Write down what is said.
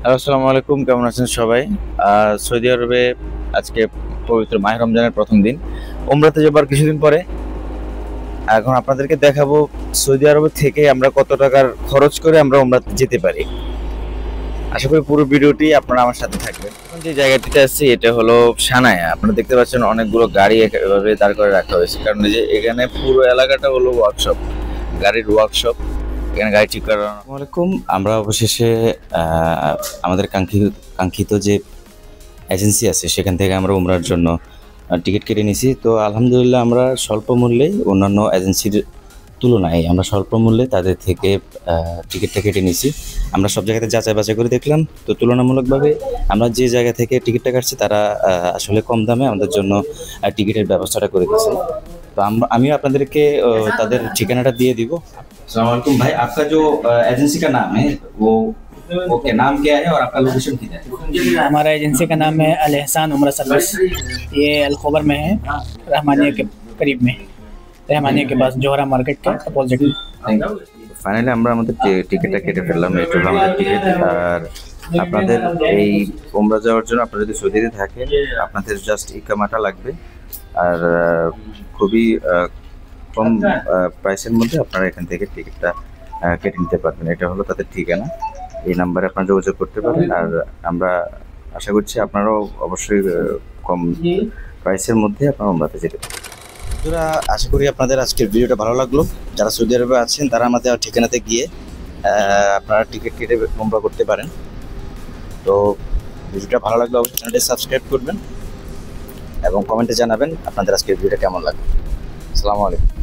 Hello, আসসালামু আলাইকুম। কেমন আছেন সবাই? সৌদি আরবে আজকে পবিত্র মাহে রমজানের প্রথম দিন। উমরাতে যাবার কিছুদিন পরে। এখন আপনাদেরকে দেখাবো সৌদি আরব থেকে আমরা কত টাকার খরচ করে আমরা উমরাতে যেতে পারি। আশা করি পুরো ভিডিওটি আপনারা আমার সাথে থাকবেন। এখন যে জায়গাটিতে আছি এটা হলো সানায়া। আপনারা দেখতে পাচ্ছেন অনেকগুলো গাড়ি এভাবে দাঁড় করে রাখা হয়েছে। কারণ এই যে এখানে পুরো এলাকাটা হলো ওয়ার্কশপ, গাড়ির ওয়ার্কশপ। এখানে গাড়ি ঠিক করানো। আসসালামু আলাইকুম। আমরা অবশেষে আমাদের কাঙ্ক্ষিত যে এজেন্সি আছে সেখান থেকে আমরা উমরার জন্য টিকিট কেটে নিছি। তো আলহামদুলিল্লাহ আমরা স্বল্প মূল্যে অন্যান্য এজেন্সির তুলনায় আমরা স্বল্প মূল্যে তাদের থেকে টিকিটটা কেটে নিছি। আমরা সব জায়গাতে যাচাই বাছাই করে দেখলাম, তো তুলনামূলকভাবে আমরা যে জায়গা থেকে টিকিটটা কাটছি তারা আসলে কম দামে আমাদের জন্য টিকিটের ব্যবস্থাটা করে দিয়েছে। তো আমিও আপনাদেরকে তাদের ঠিকানাটা দিয়ে দিব। अस्सलाम वालेकुम भाई, आपका जो एजेंसी का नाम है वो क्या नाम क्या है और आपका लोकेशन किधर है? हमारा एजेंसी का नाम है अल एहसान उम्रा सर्विस। ये अलखबर में है, रहमानिया के करीब में, रहमानिया के पास जोहरा मार्केट के अपोजिट में। ফাইনালি আমরা আমাদের টিকিটটা কেটে ফেললাম। এটা হলো আমাদের টিকিট। আর আপনাদের এই উমরা যাওয়ার জন্য আপনারা যদি সৌদিতে থাকেন আপনাদের জাস্ট ইকামাটা লাগবে। আর খুবই কম প্রাইসের মধ্যে আপনারা এখান থেকে টিকিটটা কেটে নিতে পারবেন। এটা হলো তাদের ঠিকানা। এই নাম্বারে আপনারা যোগাযোগ করতে পারেন। আর আমরা আশা করছি আপনারাও অবশ্যই কম প্রাইসের মধ্যে আপনারা উমরাতে যেতে পারেন। বন্ধুরা, আশা করি আপনাদের আজকের ভিডিওটা ভালো লাগলো। যারা সৌদি আরবে আছেন তারা আমাদের ঠিকানাতে গিয়ে আপনারা টিকিট কেটে উমরা করতে পারেন। তো ভিডিওটা ভালো লাগলে অবশ্যই চ্যানেলটি সাবস্ক্রাইব করবেন এবং কমেন্টে জানাবেন আপনাদের আজকের ভিডিওটা কেমন লাগবে। আসসালামু আলাইকুম।